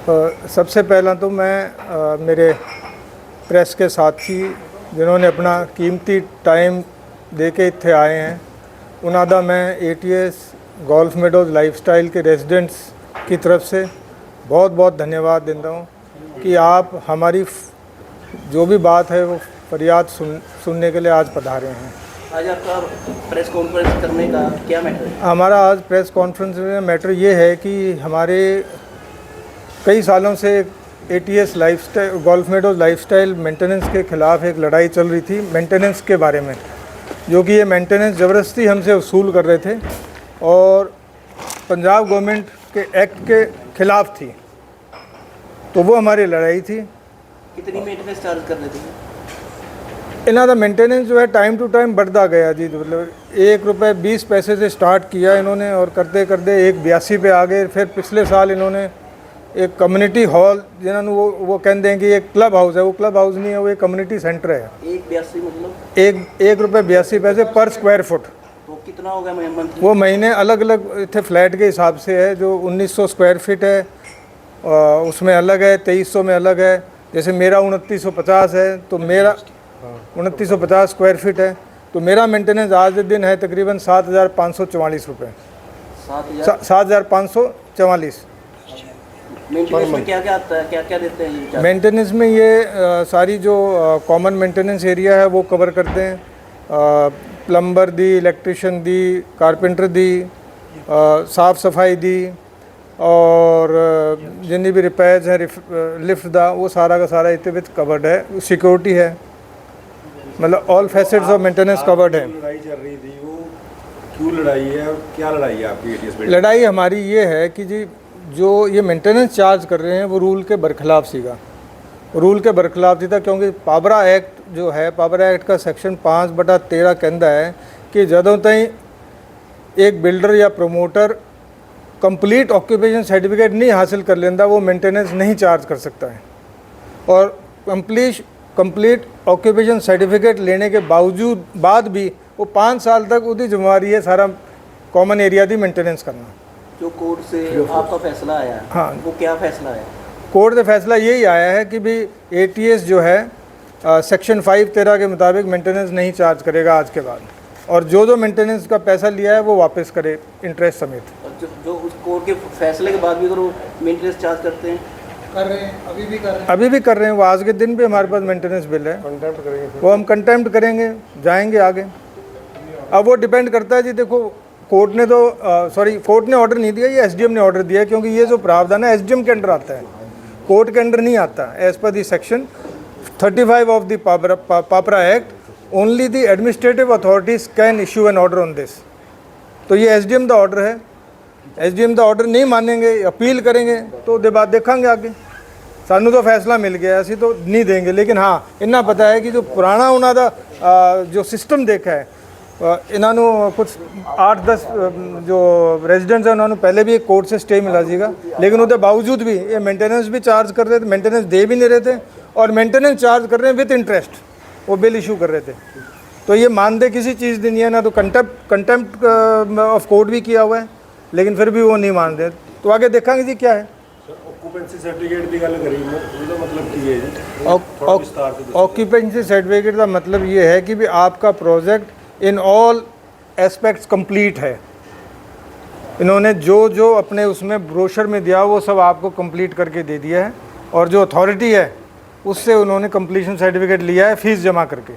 सबसे पहला तो मैं मेरे प्रेस के साथी जिन्होंने अपना कीमती टाइम दे के इत्थे आए हैं उन्हां दा मैं ATS गोल्फ मेडोज़ लाइफस्टाइल के रेजिडेंट्स की तरफ से बहुत बहुत धन्यवाद देता हूँ कि आप हमारी जो भी बात है वो फरियाद सुनने के लिए आज पधारे हैं। आज आपका प्रेस कॉन्फ्रेंस करने का क्या मैटर है? हमारा आज प्रेस कॉन्फ्रेंस में मैटर ये है कि हमारे कई सालों से ATS lifestyle golf meadows lifestyle maintenance के ख़िलाफ़ एक लड़ाई चल रही थी मेंटेनेंस के बारे में, जो कि ये मेंटेनेंस ज़बरदस्ती हमसे वसूल कर रहे थे और पंजाब गवर्नमेंट के एक्ट के ख़िलाफ़ थी, तो वो हमारी लड़ाई थी। कितनी मेंटेनेंस चार्ज कर रहे थे? इन्हों का मेंटेनेंस जो है टाइम टू टाइम बढ़ता गया जी, मतलब ₹1.20 से स्टार्ट किया इन्होंने और करते करते 1.82 पे आ गए। फिर पिछले साल इन्होंने एक कम्युनिटी हॉल जिन्होंने वो कहते हैं कि एक क्लब हाउस है, वो क्लब हाउस नहीं है, वो एक कम्युनिटी सेंटर है। 1.82 मतलब ₹1.82 पर स्क्वायर फुट। तो कितना होगा मंथली? वो महीने अलग अलग इतने फ्लैट के हिसाब से है, जो 1900 स्क्वायर फीट है उसमें अलग है, 2300 में अलग है। जैसे मेरा 2950 है, तो मेरा 2950 स्क्वायर फीट है, तो मेरा मेंटेनेंस आज के दिन है तकरीबन 7,544 रुपये। 7,544। मेंटेनेंस में क्या क्या आता है, क्या क्या देते हैं? मेंटेनेंस में ये सारी जो कॉमन मेंटेनेंस एरिया है वो कवर करते हैं। प्लम्बर दी, इलेक्ट्रिशियन दी, कारपेंटर दी, साफ़ सफाई दी और जितनी भी रिपेयर्स हैं लिफ्ट दा, वो सारा का सारा इतने विच कवर्ड है। सिक्योरिटी है, मतलब all facets of maintenance covered है। लड़ाई चल रही थी, वो क्यों लड़ाई है और क्या लड़ाई है आपकी ATS में? लड़ाई हमारी ये है कि जी जो ये मेंटेनेंस चार्ज कर रहे हैं वो रूल के बरखिलाफ़ सीगा, रूल के बरखिलाफ़ थी था, क्योंकि पाबरा एक्ट जो है, पाबरा एक्ट का सेक्शन 5/13 कहता है कि जदों तई एक बिल्डर या प्रमोटर कंप्लीट ऑक्यूपेशन सर्टिफिकेट नहीं हासिल कर लेंदा वो मेंटेनेंस नहीं चार्ज कर सकता है। और कंप्लीट ऑक्यूपेशन सर्टिफिकेट लेने के बाद भी वो 5 साल तक उसकी जिम्मेवारी है सारा कॉमन एरिया की मेंटेनेंस करना। जो कोर्ट से आपका फैसला आया, हाँ, वो क्या फैसला आया? कोर्ट से फैसला यही आया है कि भी ATS जो है सेक्शन 5(13) के मुताबिक मेंटेनेंस नहीं चार्ज करेगा आज के बाद, और जो मेंटेनेंस का पैसा लिया है वो वापस करे इंटरेस्ट समेत। और जो उस कोर्ट के फैसले के बाद भी अगर वो मेंटेनेंस चार्ज करते हैं, कर रहे हैं, अभी भी कर रहे हैं। वो आज के दिन भी हमारे पास मेंटेनेंस बिल है, कंटेम्प्ट करेंगे, वो हम कंटेम्प्ट करेंगे, जाएंगे आगे। अब वो डिपेंड करता है जी, देखो कोर्ट ने तो कोर्ट ने ऑर्डर नहीं दिया, ये SDM ने ऑर्डर दिया है, क्योंकि ये जो प्रावधान है SDM के अंडर आता है, कोर्ट के अंडर नहीं आता। As per the section 35 of the पाबरा act only the administrative authorities can issue an order on this. तो ये SDM का ऑर्डर है, SDM का ऑर्डर नहीं मानेंगे, अपील करेंगे तो बात देखेंगे आगे। सानू तो फैसला मिल गया, असी तो नहीं देंगे, लेकिन हाँ इन्ना पता है कि जो पुराना उन्होंने जो सिस्टम देखा है, इन्होंने कुछ 8-10 जो रेजिडेंट्स हैं उन्होंने पहले भी एक कोर्ट से स्टे मिला सीगा, लेकिन उसके बावजूद भी ये मेंटेनेंस भी चार्ज कर रहे थे, मेंटेनेंस दे भी नहीं रहे थे, और मेंटेनेंस चार्ज कर रहे हैं विद इंटरेस्ट, वो बिल इशू कर रहे थे। तो ये मानदे किसी चीज़ की नहीं है ना, तो कंटेम्प्ट ऑफ कोर्ट भी किया हुआ है, लेकिन फिर भी वो नहीं मानते। तो आगे देखेंगे जी क्या है। ऑक्यूपेंसी सर्टिफिकेट की गल करी, मतलब की है जी? ऑक्यूपेंसी सर्टिफिकेट का मतलब ये है कि भी आपका project in all aspects complete है। इन्होंने जो अपने उसमें ब्रोशर में दिया वो सब आपको कंप्लीट करके दे दिया है, और जो अथॉरिटी है उससे उन्होंने कंप्लीशन सर्टिफिकेट लिया है फीस जमा करके।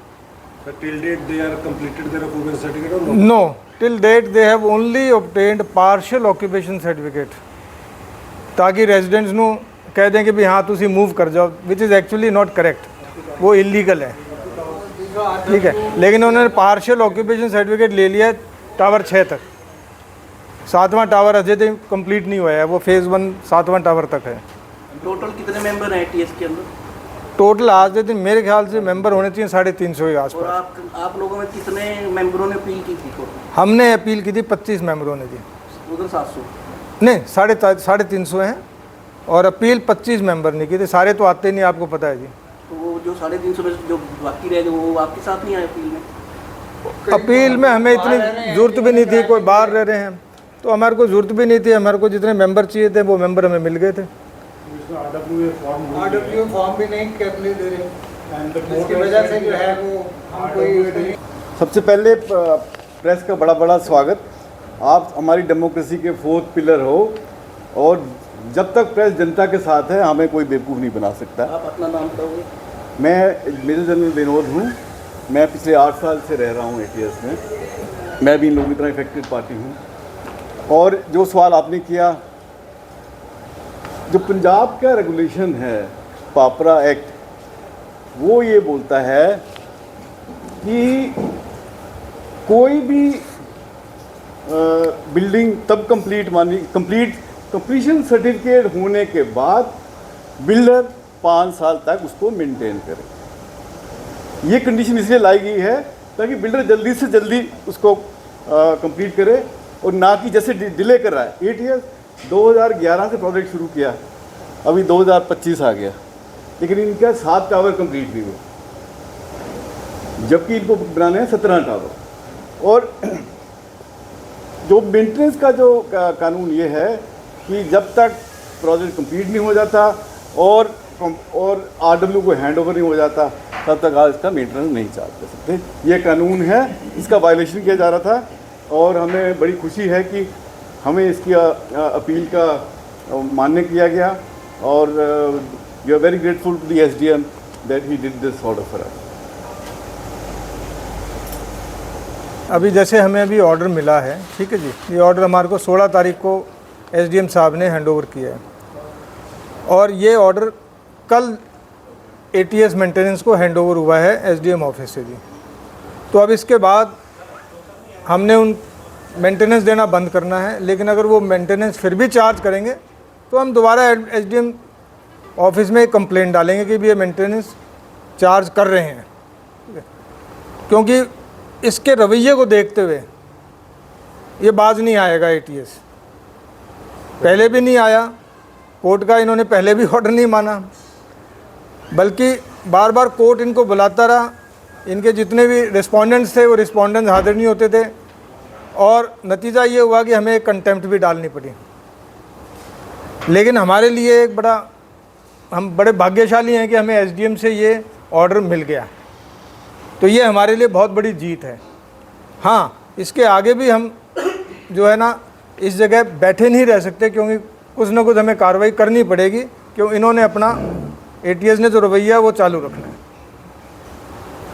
Till date they are completed their occupancy certificate or no? No, till date they have only obtained partial occupation certificate, ताकि रेजिडेंट्स ਨੂੰ कह दें कि भी हाँ तुसी मूव कर जाओ, which is actually not correct, वो इलीगल है, ठीक है। लेकिन उन्होंने पार्शियल ऑक्यूपेशन सर्टिफिकेट ले लिया है टावर 6 तक, 7वां टावर अजय तक कंप्लीट नहीं हुआ है, वो फेज़ 1 7वां टावर तक है। टोटल कितने मेंबर हैं ATS के अंदर? टोटल आज के दिन मेरे ख्याल से मेंबर होने चाहिए 350 के आसपास। और आप लोगों में कितने मेंबरों ने अपील की थी? हमने अपील की थी 25 मेंबरों ने जी। उधर 700 नहीं, 350 हैं, और अपील 25 मेंबर ने की थी। सारे तो आते नहीं, आपको पता है जी। तो वो जो 350 में जो बाकी रह गए वो आपके साथ नहीं आए अपील में? अपील में हमें इतनी ज़रूरत भी नहीं थी, कोई बाहर रह रहे हैं तो हमारे को ज़रूरत भी नहीं थी। हमारे को जितने मेंबर चाहिए थे वो मेंबर हमें मिल गए थे। इसमें आरडब्ल्यू फॉर्म आरडब्ल्यू फॉर्म भी नहीं करने दे रहे, एंड इसकी वजह से जो है वो हम कोई सबसे पहले प्रेस का बड़ा बड़ा स्वागत। आप हमारी डेमोक्रेसी के फोर्थ पिलर हो और जब तक प्रेस जनता के साथ है हमें कोई बेवकूफ़ नहीं बना सकता। आप अपना नाम बताओगे? मैं मेजर जनरल विनोद हूँ। मैं पिछले 8 साल से रह रहा हूँ ATS में। मैं भी इन लोगों की तरह इफेक्टेड पार्टी हूँ। और जो सवाल आपने किया, जो पंजाब का रेगुलेशन है पापरा एक्ट, वो ये बोलता है कि कोई भी बिल्डिंग तब कंप्लीशन सर्टिफिकेट होने के बाद बिल्डर 5 साल तक उसको मेंटेन करे। ये कंडीशन इसलिए लाई गई है ताकि बिल्डर जल्दी से जल्दी उसको कंप्लीट करे और ना कि जैसे डिले कर रहा है। ATS 2011 से प्रोजेक्ट शुरू किया, अभी 2025 आ गया, लेकिन इनका 7 टावर कंप्लीट नहीं हुआ, जबकि इनको बनाने हैं 17 टावर। और जो मेंटेनेंस का जो कानून ये है कि जब तक प्रोजेक्ट कंप्लीट नहीं हो जाता और RW को हैंड ओवर नहीं हो जाता तब तक आज इसका मेंटेनेंस नहीं चार्ज कर सकते। ये कानून है, इसका वायलेशन किया जा रहा था और हमें बड़ी खुशी है कि हमें इसकी अपील का मान्य किया गया और we are very grateful to the SDM that he did this order for us. अभी जैसे हमें अभी ऑर्डर मिला है, ठीक है जी, ये ऑर्डर हमारे को 16 तारीख को SDM साहब ने हैंडओवर किया है और ये ऑर्डर कल ATS मेंटेनेंस को हैंडओवर हुआ है SDM ऑफिस से जी। तो अब इसके बाद हमने उन मेंटेनेंस देना बंद करना है, लेकिन अगर वो मेंटेनेंस फिर भी चार्ज करेंगे तो हम दोबारा SDM ऑफिस में एक कंप्लेंट डालेंगे कि भी ये मेंटेनेंस चार्ज कर रहे हैं, क्योंकि इसके रवैये को देखते हुए ये बाज नहीं आएगा। ATS पहले भी नहीं आया, कोर्ट का इन्होंने पहले भी ऑर्डर नहीं माना, बल्कि बार बार कोर्ट इनको बुलाता रहा। इनके जितने भी रिस्पोंडेंट्स थे वो रिस्पोंडेंट्स हाजिर नहीं होते थे और नतीजा ये हुआ कि हमें एक कंटेम्प्ट भी डालनी पड़ी। लेकिन हमारे लिए एक हम बड़े भाग्यशाली हैं कि हमें SDM से ये ऑर्डर मिल गया, तो ये हमारे लिए बहुत बड़ी जीत है। हाँ, इसके आगे भी हम जो है ना इस जगह बैठे नहीं रह सकते, क्योंकि कुछ ना कुछ हमें कार्रवाई करनी पड़ेगी, क्यों इन्होंने अपना ATS ने जो रवैया है वो चालू रखना है।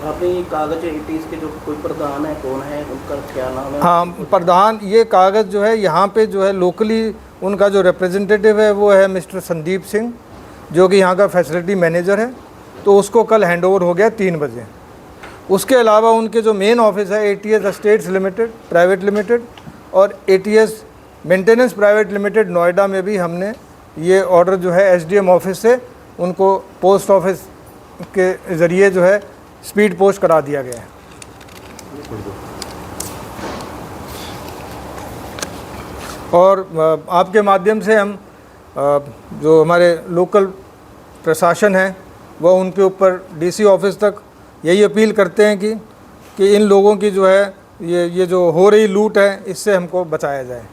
आपने ये कागज ATS के जो कोई प्रधान है, कौन है, उनका क्या नाम है? हाँ, प्रधान, ये कागज़ जो है यहाँ पे जो है लोकली उनका जो रिप्रेजेंटेटिव है वो है मिस्टर संदीप सिंह, जो कि यहाँ का फैसिलिटी मैनेजर है। तो उसको कल हैंडओवर हो गया 3 बजे। उसके अलावा उनके जो मेन ऑफिस है ATS estates limited private limited और ATS maintenance private limited Noida में भी हमने ये ऑर्डर जो है SDM ऑफिस से उनको पोस्ट ऑफिस के ज़रिए जो है स्पीड पोस्ट करा दिया गया है। और आपके माध्यम से हम जो हमारे लोकल प्रशासन है वह उनके ऊपर DC ऑफिस तक यही अपील करते हैं कि इन लोगों की जो है ये जो हो रही लूट है इससे हमको बचाया जाए।